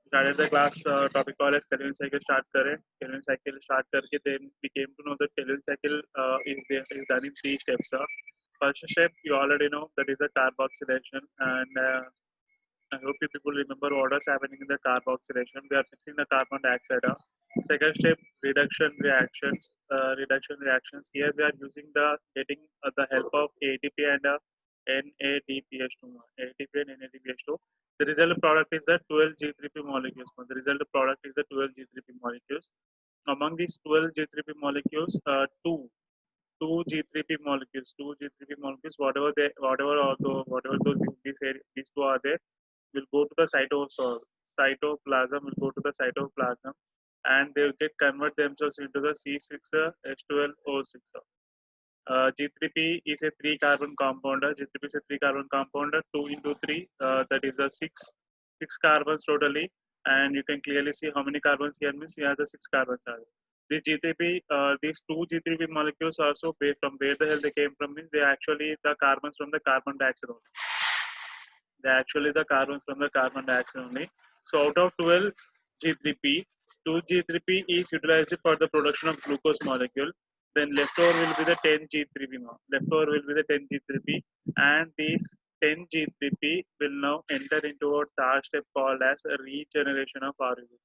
started the class topic called as Kelvin cycle start करें. Kelvin cycle start करके then we came to know that Kelvin cycle is done in three steps. First step you already know, that is the carboxylation, and I hope you people remember what is happening in the carboxylation. We are mixing the carbon dioxide. Second step, reduction reactions. Reduction reactions. Here we are using the getting the help of ATP and NADPH2. ATP and NADPH2. The result product is the 12G3P molecules. The result product is the 12G3P molecules. Among these 12G3P molecules, two G3P molecules, whatever those these two are there, will go to the cytoplasm, will go to the cytoplasm, and they will get convert themselves into the C6H12O6. G3P is a three carbon compounder. G3P is a three carbon compounder. 2 into 3, that is a six carbons totally. And you can clearly see how many carbons here means here the six carbons are. This G3P, these two G3P molecules also from where the hell they came from means they are actually the carbons from the carbon dioxide only. They are actually the carbons from the carbon dioxide only. So out of 12 G3P, 2 G3P is utilized for the production of glucose molecule. Then leftover will be the 10 G3P. Leftover will be the 10 G3P, and these 10 G3P will now enter into a third step called as a regeneration of RUBP.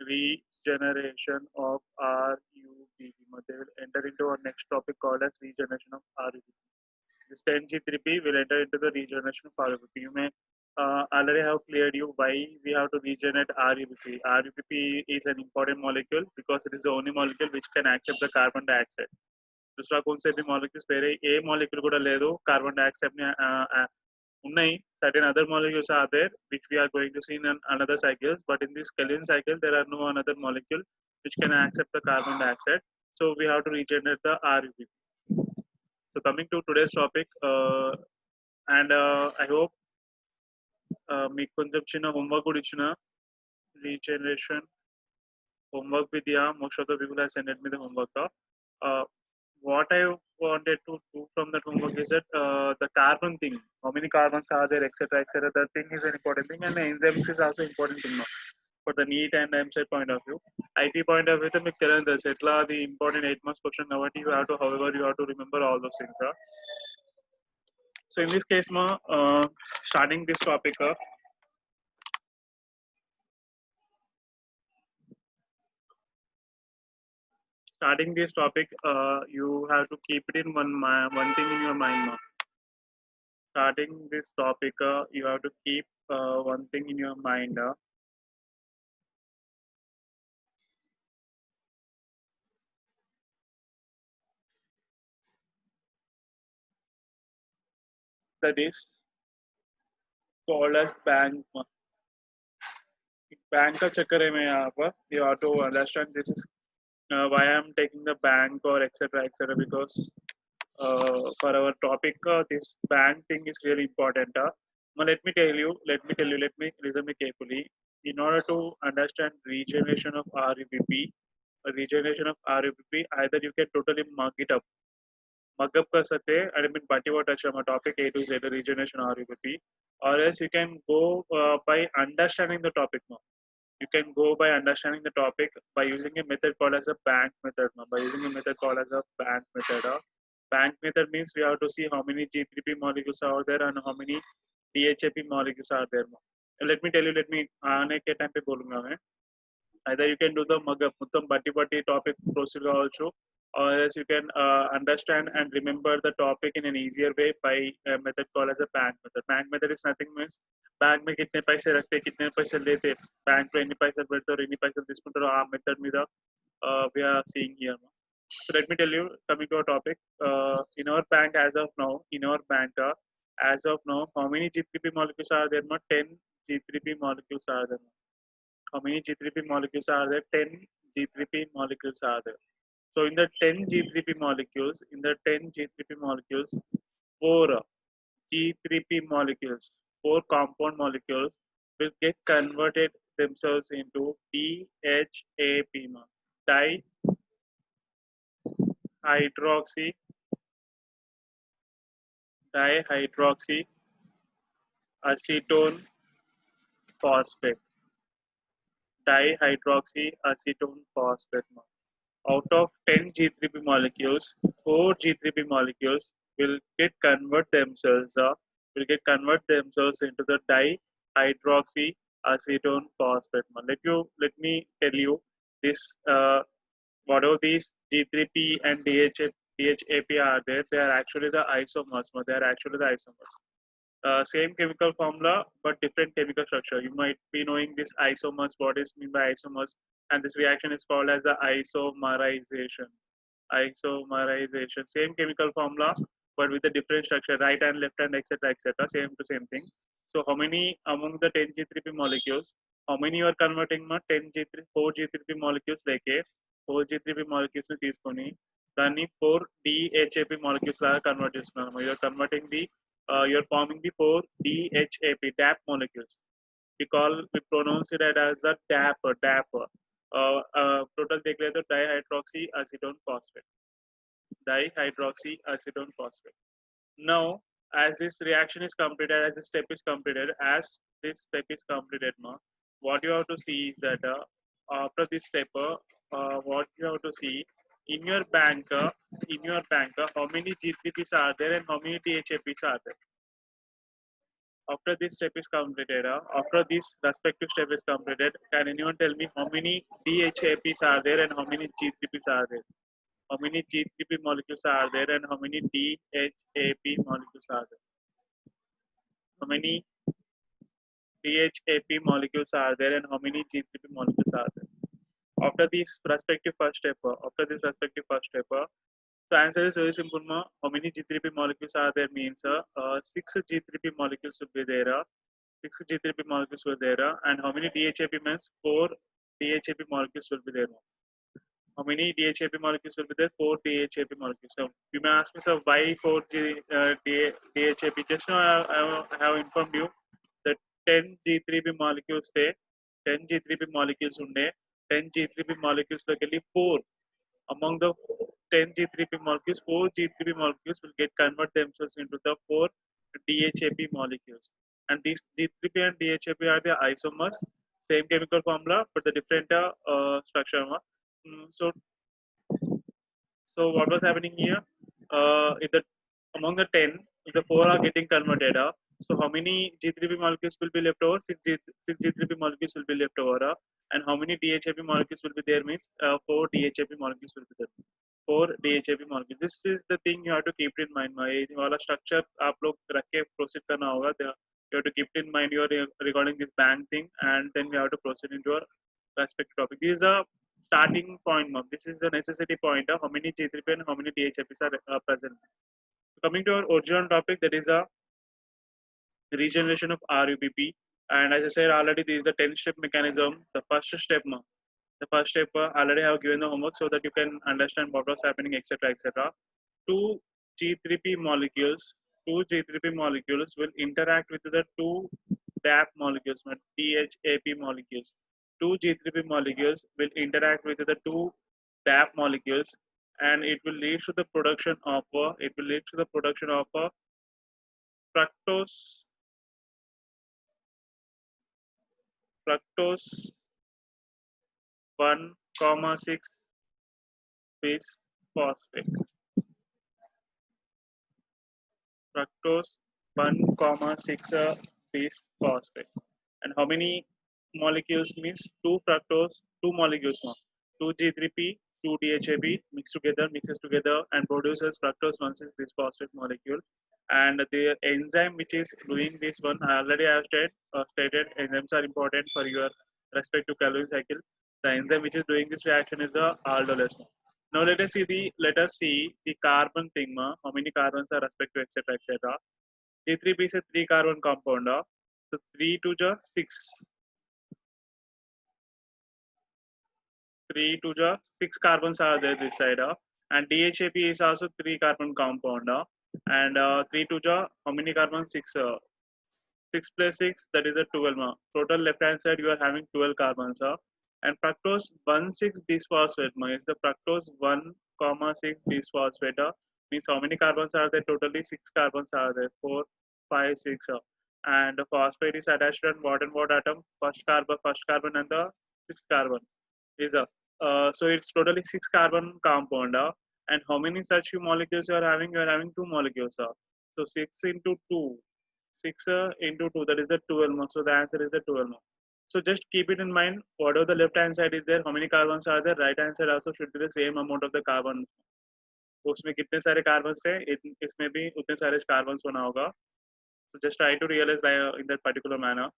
Regeneration of RUBP. They will enter into our next topic called as regeneration of RUBP. This 10G3P will enter into the regeneration of RUBP. You may already have cleared you why we have to regenerate RUBP. RUBP is an important molecule because it is the only molecule which can accept the carbon dioxide. दूसरा कौन से भी molecules వేరే a molecule కూడా లేదు carbon dioxide ని ఉన్నాయి. Certain other molecules are there which we are going to see in another cycles, but in this Kelvin cycle there are no another molecule which can accept the carbon dioxide, so we have to regenerate the RUBP. So coming to today's topic, and I hope మీకు కొంచెం చిన్న homework కూడా ఇచ్చిన regeneration homework with the most of the people have sent me the homework. What I wanted to do from that homework is that the carbon thing, how many carbons are there, etc., etc. That thing is an important thing, and the enzymes is also important thing now for the NEET and MCET point of view. IT point of view, the మీకు తెలియదు ఎట్లా the important 8 marks question కాబట్టి you have to, however, you have to remember all those things. So in this case, starting this topic. Starting this topic, you have to keep it in one thing in your mind. Starting this topic, you have to keep one thing in your mind. That is called as bank. Bank का चक्कर है मैं यहाँ पर. You have to understand this is why I am taking the bank or etc. because for our topic, this bank thing is really important. Now let me listen me carefully. In order to understand regeneration of RUBP, either you can totally mug up कर सकते हैं, I mean bati what touch my topic A to Z regeneration RUBP, or else you can go by understanding the topic more. You can go by understanding the topic by using a method called as a bank method. By using a method called as a bank method. Bank method means we have to see how many G3P molecules are there and how many DHAP molecules are there. Let me tell you, आने के time पे बोलूँगा मैं. Either you can do the mug up muttam batti topic procedure also, or else you can understand and remember the topic in an easier way by a method called as a bank method. Bank method is nothing means bank में कितने पैसे रखते कितने पैसे लेते bank पे ఎన్ని పైసలు పెడతారు ఎన్ని పైసలు తీసుకుంటారు ఆ మెథడ్ మీద we are seeing here. So let me tell you, coming to our topic, in our bank as of now, as of now, how many G3P molecules are there? 10 G3P molecules are there. How many G3P molecules are there? 10 G3P molecules are there. So in the 10 G3P molecules, 4 G3P molecules, 4 compound molecules will get converted themselves into DHAP, dihydroxy acetone phosphate. dihydroxyacetone phosphate. Out of 10 G3P molecules, 4 G3P molecules will get convert themselves into the dihydroxyacetone phosphate. Let me tell you this. Whatever these G3P and DHAP are there, they are actually the isomers. They are actually the isomers. Same chemical formula but different chemical structure. You might be knowing this isomers. What is mean by isomers? And this reaction is called as the isomerization. Isomerization. Same chemical formula but with a different structure. Right hand, left hand, etc., etc. Same to same thing. So how many among the 10 G3P molecules? How many you are converting? 10 G3, 4 G3P molecules like 4 G3P molecules తీసుకొని దాన్ని 4 DHAP molecules లాగా convert చేస్తున్నాము. You are converting the you're forming the 4 DHAP molecules. We pronounce it as the DAP. Total देख ले तो dihydroxyacetone phosphate. Dihydroxyacetone phosphate. Now, as this reaction is completed, as this step is completed, what you have to see is that after this step, what you have to see in your bank, how many G3Ps are there and how many DHAPs are there. After this step is completed, after this respective step is completed, can anyone tell me how many DHAPs are there and how many G3Ps are there? How many G3P molecules are there and how many DHAP molecules are there? How many DHAP molecules are there and how many G3P molecules are there? After this respective first step, the answer is very simple. How many G3P molecules are there means 6 G3P molecules will be there. 6 G3P molecules were there. And how many DHAP means 4 DHAP molecules will be there. How many DHAP molecules will be there? 4 DHAP molecules. So you may ask me, sir, why 4 DHAP? Just now I have informed you that 10 G3P molecules there, 10 G3P molecules unde, 10 G3P molecules locally 4. Among the 10 G3P molecules, 4 G3P molecules will get convert themselves into the 4 DHAP molecules. And these G3P and DHAP are the isomers, same chemical formula, but the different structure. So what was happening here? Among the 10, the 4 are getting converted. So how many G3P molecules will be left over? 6 G3P molecules will be left over. And how many DHAP molecules will be there means 4 DHAP molecules will be there. 4 DHAP molecules. This is the thing you have to keep in mind. वाला structure आप लोग रख के proceed करना होगा. You have to keep in mind your regarding this bank thing, and then you have to proceed into your respective topic. This is the starting point. This is the necessity point of how many G3P and how many DHAPs are present. Coming to our original topic, that is a regeneration of RUBP. And as I said already, this is the 10-step mechanism. The first step, already I have given the homework so that you can understand what was happening, etc., etc. Two G3P molecules will interact with the 2 DAP molecules, DHAP molecules. 2 G3P molecules will interact with the 2 DAP molecules, and it will lead to the production of fructose 1,6 bis phosphate. Fructose 1,6 bis phosphate. And how many molecules means 2 fructose, 2 molecules, 2 G3P, 2 DHAP mixes together and produces fructose 1,6 bis phosphate molecule. And the enzyme which is doing this one, already I have stated enzymes are important for your respective Calvin cycle. The enzyme which is doing this reaction is the aldolase. Now let us see the carbon thing. How many carbons are respective, etc., etc. G3P is a 3 carbon compound. So 3 to the 6. 3 to the 6 carbons are there this side. And DHAP is also 3 carbon compound. And 3 to the how many carbons? 6. 6 plus 6, that is a 12. Total left hand side you are having 12 carbons. And fructose 1,6 bisphosphate is the fructose 1,6 bisphosphate. Means how many carbons are there? Totally 6 carbons are there. 4, 5, 6. And the phosphate is attached on what and what atom? First carbon and the 6 carbon is a so it's totally 6 carbon compound, and how many such molecules you are having? You are having 2 molecules, so 6 into 2, 6 into 2, that is a 12 more. So the answer is a 12 more. So just keep it in mind, whatever the left hand side is there, how many carbons are there, right hand side also should be the same amount of the carbon. उसमें कितने सारे carbon है, इसमें भी उतने सारे carbon होना होगा. So just try to realize in that particular manner.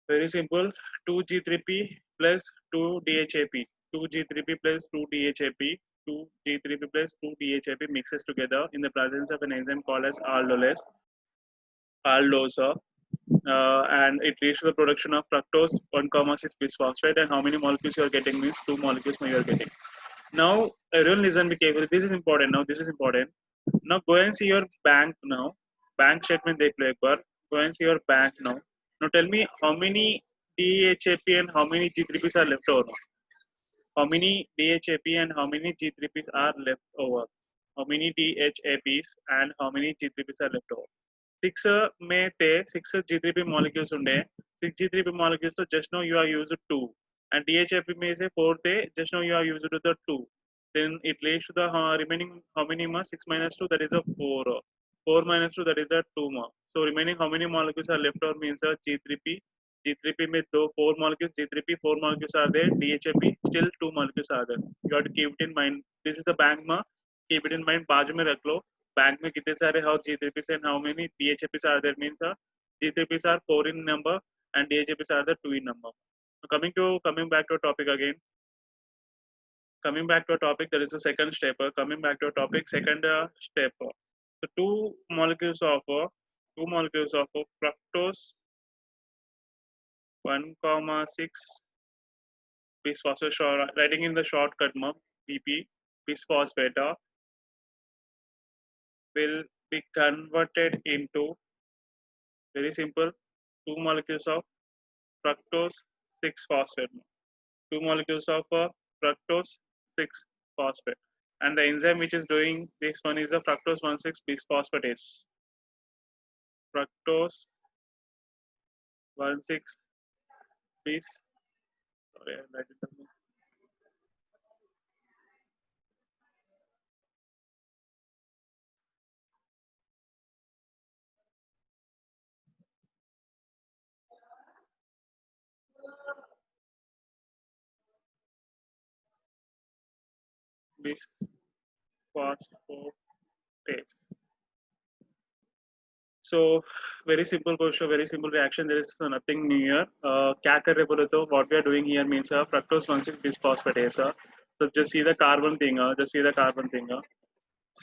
Very simple. 2G3P plus 2DHAP. 2G3P plus 2DHAP. 2G3P plus 2DHAP mixes together in the presence of an enzyme called as aldolase. Aldose. And it leads to the production of fructose 1,6 bisphosphate. And how many molecules you are getting means 2 molecules you are getting. Now, everyone listen be careful. This is important. Now, this is important. Now, go and see your bank now. Bank statement they play, but go and see your bank now. Now, tell me how many DHAP and how many G3Ps are left over. How many DHAP and how many G3Ps are left over? How many DHAPs and how many G3Ps are left over? 6 में थे 6 G3P molecules unde 6 G3P molecules, so just now you are used 2, and DHAP में से 4 थे, just now you are used the 2, then it leads to the remaining how many more? 6 minus 2, that is a 4, 4 minus 2, that is a 2 more. So remaining how many molecules are left over means a G3P. G3P में 4 molecules, G3P 4 molecules are there, DHAP still 2 molecules are there. You have to keep it in mind. This is the bank ma, keep it in mind. बाजू में रख लो bank में कितने सारे how G3Ps and how many DHAPs are there means G3Ps are 4 in number and DHAPs are the 2 in number. So coming back to a topic again. Coming back to a topic, there is a second step. Coming back to a topic, second step. So two molecules of fructose 1,6 bisphosphate, writing in the shortcut BP bisphosphate will be converted into, very simple, 2 molecules of fructose 6 phosphate. 2 molecules of fructose 6 phosphate. And the enzyme which is doing this one is the fructose 1,6 bisphosphatase. Fructose 1,6 bis. Sorry, I write it down. Bisphosphatase. So very simple question, very simple reaction. There is nothing new here. क्या कर रहे बोले तो what we are doing here means fructose 1,6 bisphosphatase. So just see the carbon thing. Just see the carbon thing.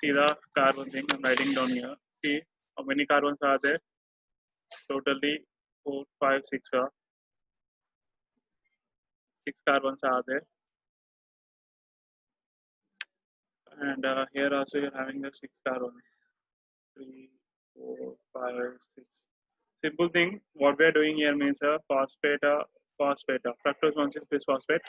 See the carbon thing. I'm writing down here. See how many carbons are there? Totally 4, 5, 6. 6 carbons are there. And here also you're having the 6 carbons. 3, 4, 5, 6. Simple thing. What we are doing here means phosphate, fructose 1,6 bisphosphate.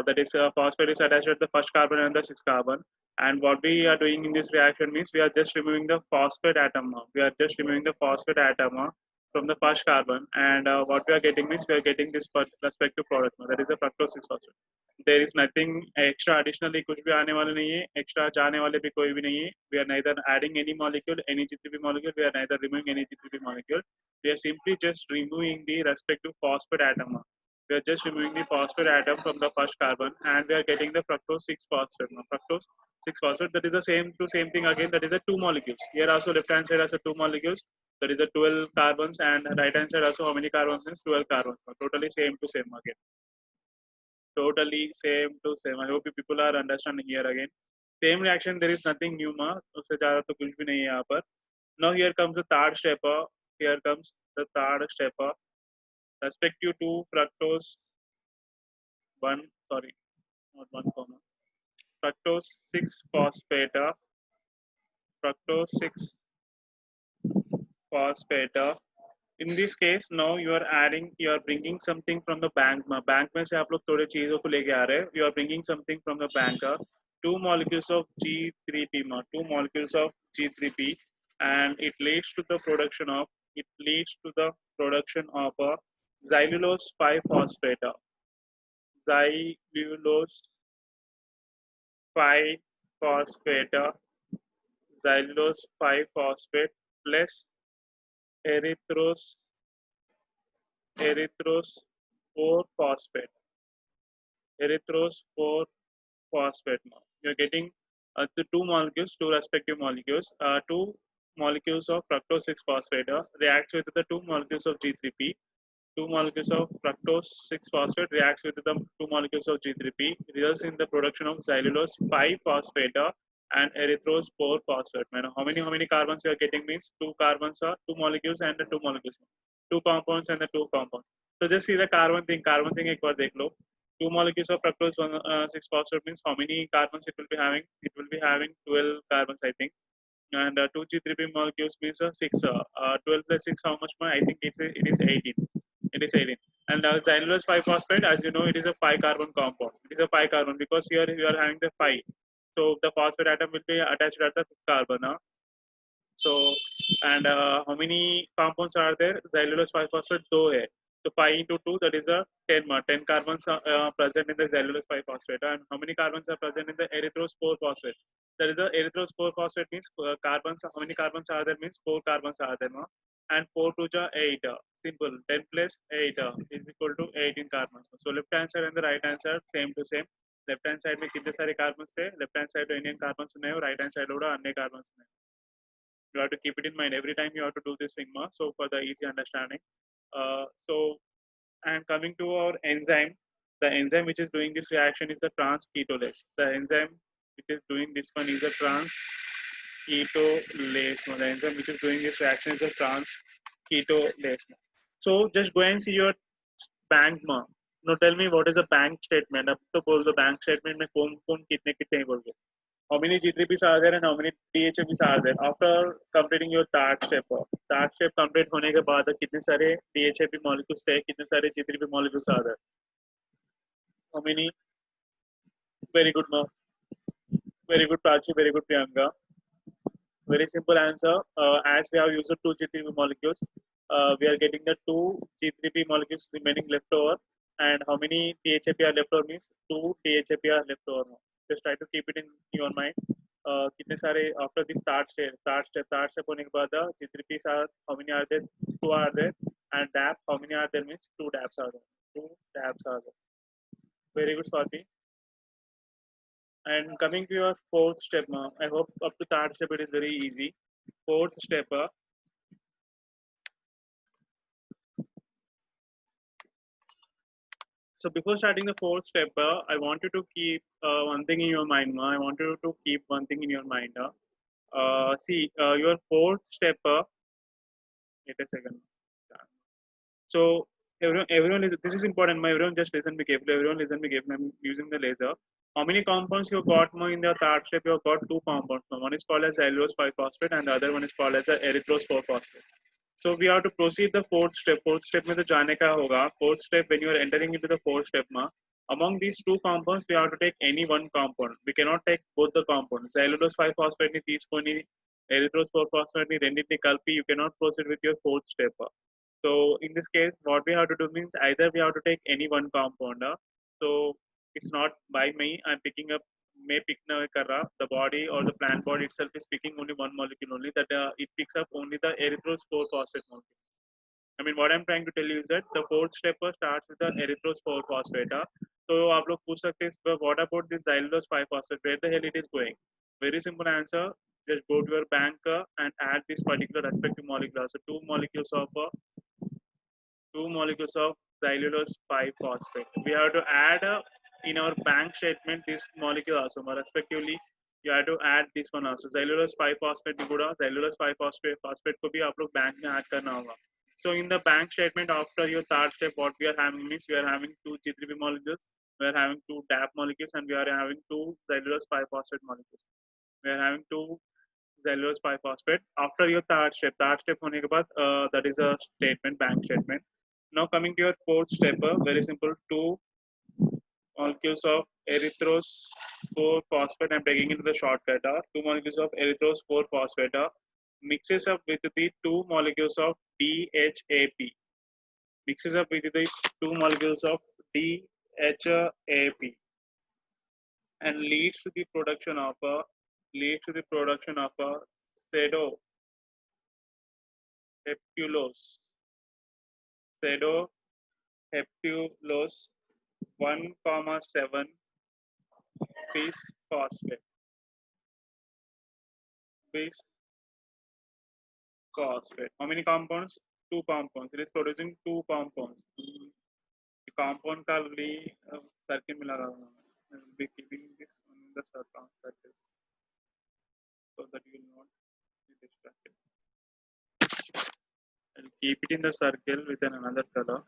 That is phosphate is attached to the first carbon and the 6 carbon. And what we are doing in this reaction means we are just removing the phosphate atom. We are just removing the phosphate atom from the first carbon, and what we are getting means we are getting this respective product. That is a fructose 6 phosphate. There is nothing extra additionally, कुछ भी आने वाले नहीं है, extra जाने वाले भी कोई भी नहीं है. We are neither adding any molecule, any G3P molecule. We are neither removing any G3P molecule. We are simply just removing the respective phosphate atom. We are just removing the phosphate atom from the first carbon, and we are getting the fructose 6 phosphate. Fructose 6 phosphate. That is the same thing again. That is a 2 molecules. Here also left hand side has a 2 molecules. There is a 12 carbons, and right hand side also how many carbons is 12 carbons. Totally same to same again. Totally same to same. I hope you people are understanding here again. Same reaction. There is nothing new ma. उससे ज़्यादा तो कुछ भी नहीं है यहाँ पर. Now here comes the third step. Here comes the third step. Respective to fructose 1, sorry, not 1 comma. Fructose 6 phosphate. Fructose 6 phosphate. In this case, now you are bringing something from the bank. Bank में से आप लोग थोड़े चीजों को लेके आ रहे हैं. You are bringing something from the bank. 2 molecules of G3P, 2 molecules of G3P, and it leads to the production of xylulose 5 phosphate. xylulose 5-phosphate, xylulose 5-phosphate plus erythrose erythrose 4-phosphate, erythrose 4-phosphate. Now you're getting the two molecules, two respective molecules, two molecules of fructose 6-phosphate reacts with the two molecules of G3P. Two molecules of fructose 6-phosphate reacts with the two molecules of G3P, results in the production of xylulose 5-phosphate and erythrose 4-phosphate. How many carbons you are getting means two carbons are two molecules and the two molecules, two compounds and the two compounds. So just see the carbon thing एक बार देख लो. Two molecules of fructose 6-phosphate means how many carbons it will be having? It will be having 12 carbons, I think. And two G3P molecules means 6. 12 plus 6, how much more? I think it is 18. It is 18. And xylulose 5-phosphate, as you know, it is a 5-carbon compound. It is a 5-carbon because here you are having the 5. So the phosphate atom will be attached at the 5th carbon. So, and how many compounds are there? Xylulose 5-phosphate, 2 hai. So 5 into 2, that is a 10 more. 10 carbons are present in the xylulose 5-phosphate. And how many carbons are present in the erythrose 4-phosphate? That is a erythrose 4-phosphate means carbons. How many carbons are there? Means 4 carbons are there. No? And 4 to the 8. Simple. 10 plus 8 is equal to 18 carbons. So left hand side and the right hand side same to same. Left hand side में कितने सारे carbons थे? Left hand side में Indian carbons नहीं और right hand side में अन्य carbons नहीं. You have to keep it in mind every time you have to do this sigma. So for the easy understanding. And coming to our enzyme, the enzyme which is doing this reaction is the trans-ketolase. The enzyme which is doing this one is the trans-ketolase. No, the enzyme which is doing this reaction is the trans-ketolase. So just go and see your bank ma. Now tell me what is a bank statement. अब तो बोल दो bank statement में कौन कितने कितने बोल दो. How many G3Ps are there and how many DHAPs are there? After completing your TART step complete होने के बाद कितने सारे DHAP molecules थे, कितने सारे G3P molecules are there? How many? Very good, ma. Very good, Prachi. Very good, Priyanka. Very simple answer. As we have used two G3P molecules, we are getting the two G3P molecules remaining left over. And how many DHAP are left over means two DHAP are left over. Just try to keep it in your mind. कितने सारे after the start step होने के बाद G3Ps are how many are there? 2 are there. And DAP how many are there means 2 DAPs are there. 2 DAPs are there. Very good, Swati. And coming to your fourth step, I hope up to third step it is very easy. Fourth step. So before starting the fourth step, I want you to keep one thing in your mind. I want you to keep one thing in your mind. See, your fourth step. Wait a second. So everyone is. This is important. Everyone just listen me carefully. Everyone listen me carefully. I'm using the laser. How many compounds you got in the third step? You got 2 compounds. One is called as xylulose 5-phosphate, and the other one is called as the erythrose 4-phosphate. So we have to proceed the fourth step. Fourth step में तो जाने का होगा. Fourth step when you are entering into the fourth step among these 2 compounds we have to take any one compound. We cannot take both the compounds. Xylulose 5-phosphate ni తీసుకొని erythrose 4-phosphate ni రెండింటిని కలిపి you cannot proceed with your fourth step. So in this case what we have to do means either we have to take any one compound. So it's not by me. I'm picking up. May pick the body or the plant body itself is picking only one molecule only, that it picks up only the erythrose 4-phosphate molecule. I mean, what I'm trying to tell you is that the fourth step starts with the erythrose 4-phosphate. So आप लोग पूछ सकते हैं what about this xylulose 5-phosphate? Where the hell it is going? Very simple answer. Just go to your bank and add this particular respective molecule. So two molecules of xylulose 5-phosphate. We have to add in our bank statement this molecule also. Respectively, you have to add this one also. Xylulose 5-phosphate xylulose 5-phosphate को भी आप लोग bank में add करना होगा. So in the bank statement after your third step, what we are having means we are having 2 G3P molecules, we are having 2 DAP molecules, and we are having 2 xylulose 5-phosphate molecules. We are having 2 xylulose 5-phosphate. After your third step होने के बाद that is a statement, bank statement. Now coming to your fourth step, very simple, 2 molecules of erythrose 4-phosphate. I'm taking into the shortcut. 2 molecules of erythrose 4-phosphate mixes up with the 2 molecules of DHAP. Mixes up with the 2 molecules of DHAP. DHAP and leads to the production of a pseudoheptulose pseudoheptulose 1,7 bisphosphate bisphosphate. How many compounds? Two compounds. It is producing two compounds. The compound का circle में लगा हुआ है. I will be keeping this on the circle so that you will not be distracted. I will keep it in the circle with another color. I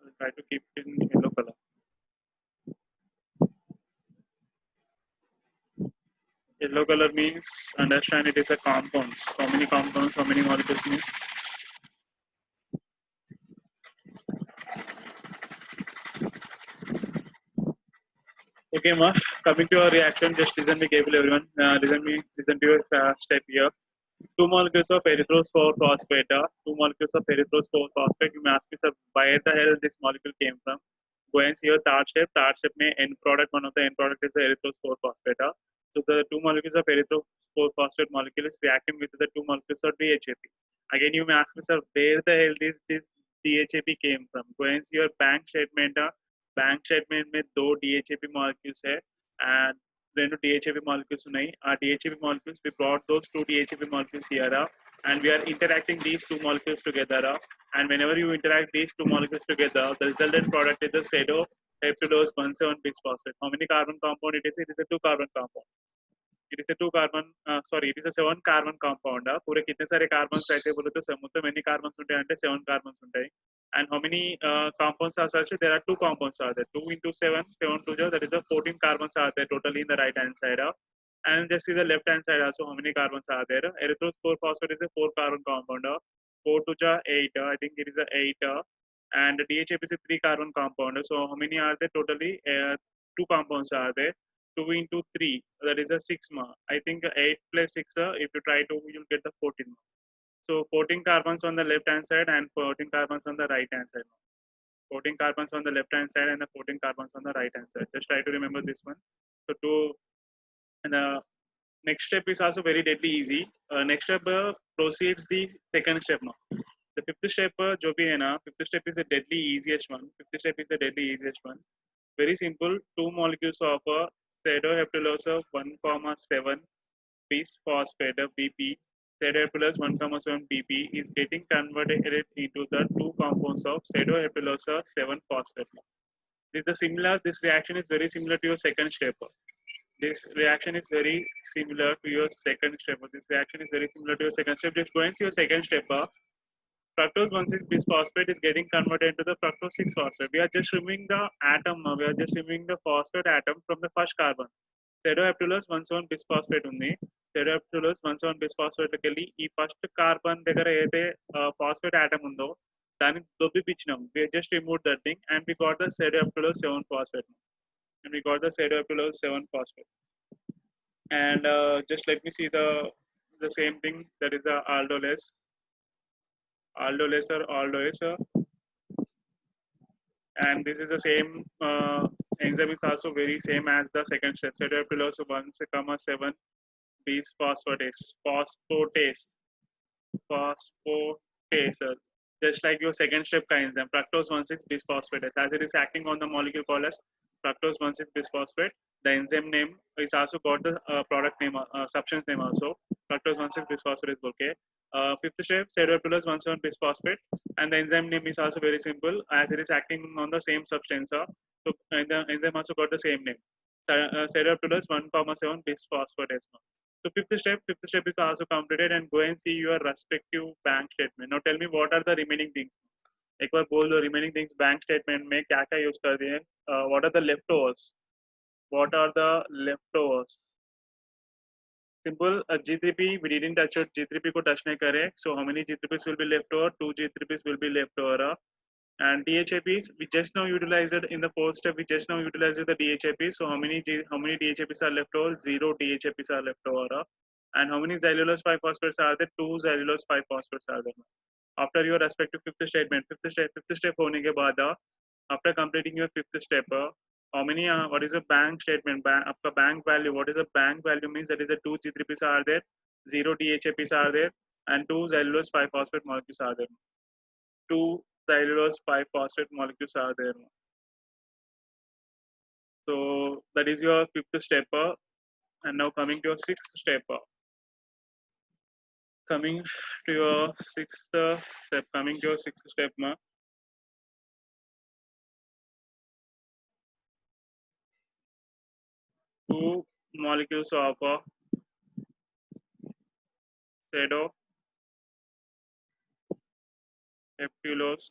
will try to keep it in yellow color. Yellow color means understand it is a compound. How many compounds, how many molecules means? Okay, Ma, coming to your reaction, just listen me carefully, everyone. Listen to your step here. Two molecules of erythrose 4-phosphate. Two molecules of erythrose 4-phosphate. You may ask me, sir, where the hell this molecule came from? Go and see your third step. Third step may end product. One of the end product is the erythrose 4-phosphate. So the two molecules of erythrose 4-phosphate molecule is reacting with the two molecules of DHAP. Again, you may ask me, sir, where the hell this DHAP came from? Go and see your bank statement. Bank statement में दो DHAP molecules है and రెండు DHAP molecules ఉన్నాయి. ఆ DHAP molecules we brought those two DHAP molecules here and we are interacting these two molecules together and whenever you interact these two molecules together the resultant product is the pseudoheptulose 1,7 bisphosphate. How many carbon compound it is? It is a 2 carbon compound. It is a 2 carbon it is a 7 carbon compound. पूरे कितने सारे carbons रहते बोले तो समुद्र में carbons ఉంటాయి అంటే 7 carbons ఉంటాయి. And how many compounds are such? There are two compounds are there. 2 into 7, 7 to 0, that is the 14 carbons are there totally in the right hand side. And just see the left hand side also how many carbons are there. Erythrose 4-phosphate is a 4 carbon compound. 4 to 8, I think it is a 8. And DHAP is a 3 carbon compound. So how many are there totally? 2 compounds are there. 2 into 3, that is a 6 ma. I think 8 plus 6, if you try to, you'll get the 14 ma. So 14 carbons on the left hand side and 14 carbons on the right hand side. 14 carbons on the left hand side and the 14 carbons on the right hand side. Just try to remember this one. So and the next step is also very deadly easy. Next step proceeds the second step now. The fifth step जो भी है ना, fifth step is the deadly easiest one. Fifth step is the deadly easiest one. Very simple. Two molecules of pseudoheptulose 1,7 bisphosphate BP. Pseudoheptulose 1,7 BP is getting converted into the two compounds of pseudoheptulose 7-phosphate. This reaction is very similar to your second step. This reaction is very similar to your second step. Just go and see your second step. Fructose 1,6 bisphosphate is getting converted into the fructose 6-phosphate. We are just removing the atom. We are just removing the phosphate atom from the first carbon. Pseudoheptulose 1,7 bisphosphate ఉంది. Pseudoheptulose 1,7 bisphosphate కెళ్ళి ఈ first carbon దగ్గర ఏదైతే phosphate atom ఉందో దాన్ని దొబ్బిపించినాం. We just removed that thing and we got the pseudoheptulose 7-phosphate. And just let me see the same thing, that is the aldolase. And this is the same enzyme is also very same as the second step. Pseudoheptulose 1,7 bisphosphatase. Just like your second step enzyme, fructose 1,6 bisphosphatase. As it is acting on the molecule called as fructose 1,6 bisphosphate, the enzyme name is also got the product name, substance name also, fructose 1,6 bisphosphate. Okay. Fifth step, pseudoheptulose 1,7 bisphosphate, and the enzyme name is also very simple as it is acting on the same substance. So and the enzyme also got the same name, pseudoheptulose 1,7 bisphosphatase. So fifth step is also completed, and go and see your respective bank statement. Now tell me what are the remaining things. एक बार बोल दो remaining things bank statement में क्या क्या use कर दिए. What are the leftovers? Simple. G3P, we didn't touch it. G3P को touch नहीं करे. So how many G3Ps will be left over? 2 G3Ps will be left over. And DHAPs, we just now utilized it in the fourth step. We just now utilized the DHAPs. So how many DHAPs are left over? 0 DHAPs are left over. And how many xylulose 5-phosphates are there? 2 xylulose 5-phosphates are there. After your respective fifth step होने के बाद, after completing your fifth step, How many? What is a bank statement? आपका bank value. What is a bank value? Means that is a two G3Ps are there, zero DHAPs are there, and two xylulose 5-phosphate molecules are there. Two xylulose 5-phosphate molecules are there. So that is your fifth step. And now coming to your sixth step. Coming to your sixth step. Coming to your sixth step. Two molecules of pseudo heptulose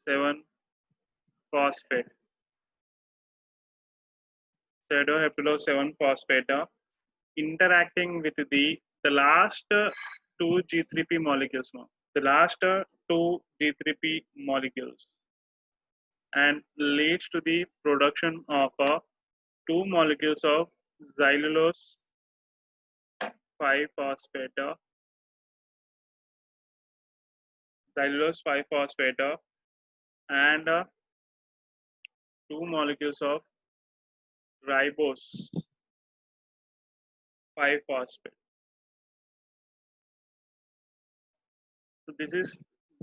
7 phosphate. Pseudo heptulose 7 phosphate interacting with the last two G3P molecules now. The last two G3P molecules and leads to the production of two molecules of xylulose 5 phosphate, xylulose 5 phosphate, and two molecules of ribose 5 phosphate. So this is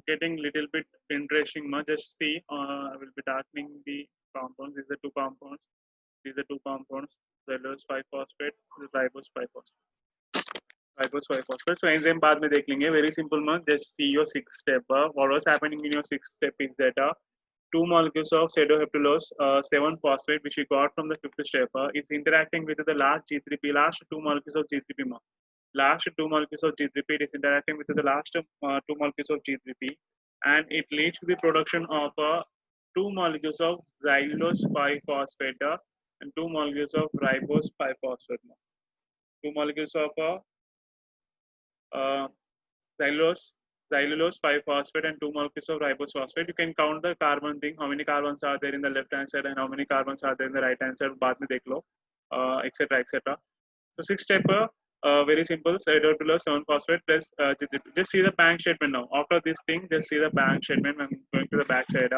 getting little bit interesting. Just see, I will be darkening the compounds. These are two compounds. These are two compounds. Xylulose 5 phosphate, ribose 5 phosphate. Ribose 5 phosphate. So enzyme बाद में देख लेंगे. Very simple man. Just see your sixth step. What was happening in your sixth step is that two molecules of pseudoheptulose 7 phosphate, which we got from the fifth step, is interacting with the last G3P, last two molecules of G3P. Last two molecules of G3P is interacting with the last two molecules of G3P, and it leads to the production of two molecules of xylulose 5 phosphate and two molecules of ribose 5 phosphate. Two molecules of uh, xylulose 5 phosphate and two molecules of ribose phosphate. You can count the carbon thing, how many carbons are there in the left hand side and how many carbons are there in the right hand side, बाद में देख लो, etc. etc. So sixth step, very simple, hydroxylose 7 phosphate plus just see the bank statement now. After this thing, just see the bank statement. I'm going to the back side.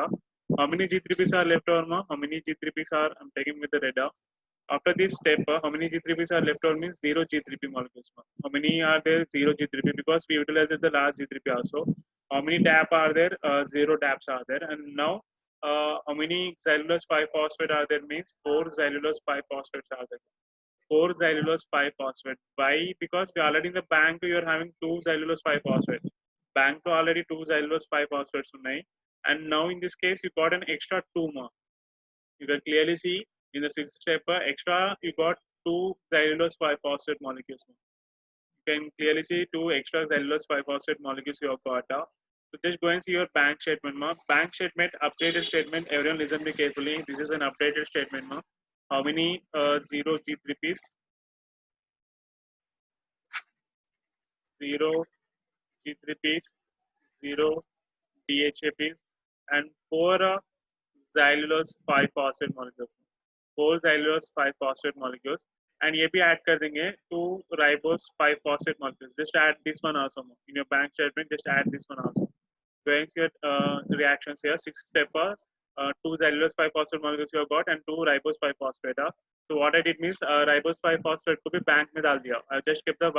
How many G3Ps are left over? How many G3Ps are, I'm taking with the red. After this step, how many G3Ps are left over means zero G3P molecules. How many are there? Zero G3P, because we utilized the last G3P also. How many DAP are there? Zero DAPs are there. And now, how many xylulose 5 phosphate are there means four xylulose 5 phosphates are there. Four xylulose 5 phosphate. Why? Because we already in the bank you are having two xylulose 5 phosphate. Bank to already two xylulose 5 phosphates ఉన్నాయి. And now in this case you got an extra two more. You can clearly see in the sixth step extra you got two xylulose 5 phosphate molecules. You can clearly see two extra xylulose 5 phosphate molecules you have got. So just go and see your bank statement. Bank statement, updated statement. Everyone listen me carefully. This is an updated statement. How many zero G3Ps? Zero G3Ps, zero DHAPs, and four xylulose 5 phosphate molecules. Four xylulose 5 phosphate molecules. And ये भी add कर देंगे two ribose 5 phosphate molecules. Just add this one also. In your bank statement, just add this one also. Going to get reactions here. Sixth step, two xylulose 5 phosphate molecules you have got and two ribose 5 phosphate. So what I did means ribose 5 phosphate को भी bank में डाल दिया. I just kept the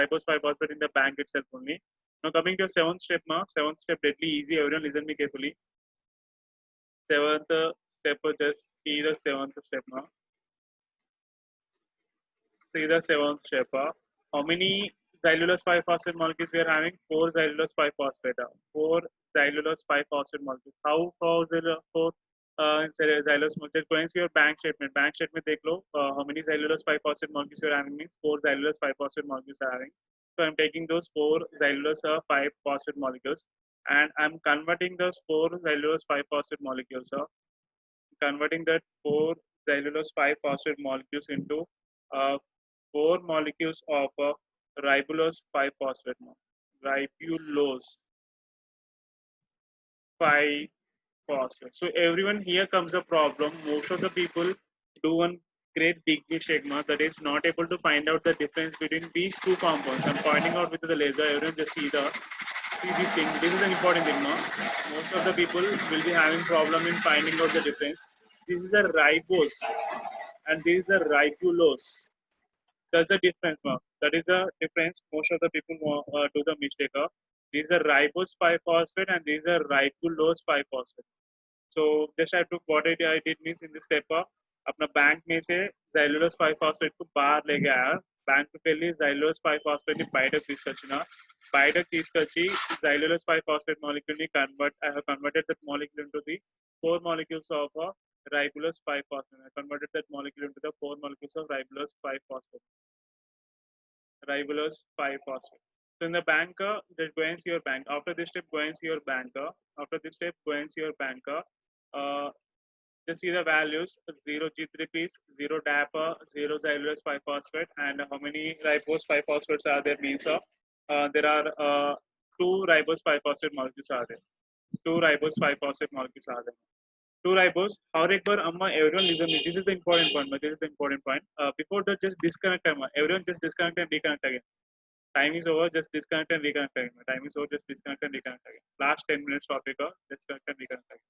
ribose 5 phosphate in the bank itself only. Now coming to seventh step, seventh step deadly easy. Everyone listen me carefully. Seventh step, just see the seventh step now. See the seventh step. How many xylulose 5 phosphate molecules we are having? Four xylulose 5 phosphate. Four xylulose 5 phosphate molecules. How four xylulose molecules? Going to your bank statement. Bank statement take low. How many xylulose 5 phosphate molecules you are having means four xylulose 5 phosphate molecules are having. So I'm taking those four xylulose 5 phosphate molecules and I'm converting those four xylulose 5 phosphate molecules. Converting that four xylulose 5 phosphate molecules into four molecules of ribulose 5 phosphate. Ribulose 5 phosphate. So everyone, here comes a problem. Most of the people do one great big mistake, that is not able to find out the difference between these two compounds. I'm pointing out with the laser. Everyone just see this thing. This is an important thing. Most of the people will be having problem in finding out the difference. This is a ribose and this is a ribulose. That's the difference, ma'am. That is the difference. Most of the people do the mistake of. This is a ribose 5-phosphate and this is a ribulose 5-phosphate. So just I took what I did means in this step of अपना bank में से xylulose 5-phosphate को बाहर ले गया bank पे వెళ్ళి xylulose 5-phosphate ని బయటకు తీసుకొచ్చిన బయటకు తీసుకొచ్చి xylulose 5-phosphate molecule ని I have converted that molecule into the 4 molecules of ribulose 5-phosphate. I converted that molecule into the 4 molecules of ribulose 5-phosphate. Ribulose 5-phosphate. So in the banker, just go and see your bank. After this step, go and see your banker. After this step, go and see your banker. Just see the values: 0 G3Ps, 0 DAPA, 0 xylulose 5-phosphate, and how many ribose 5-phosphates are there? Means of there are 2 ribose 5-phosphate molecules are there. 2 ribose 5-phosphate molecules are there. 2 ribose. However, everyone listen. This is the important point. This is the important point. Before that, just disconnect. Everyone just disconnect and reconnect again. Time is over. Just disconnect and reconnect again. Time is over. Just disconnect and reconnect again. Last 10 minutes topic. Disconnect and reconnect again.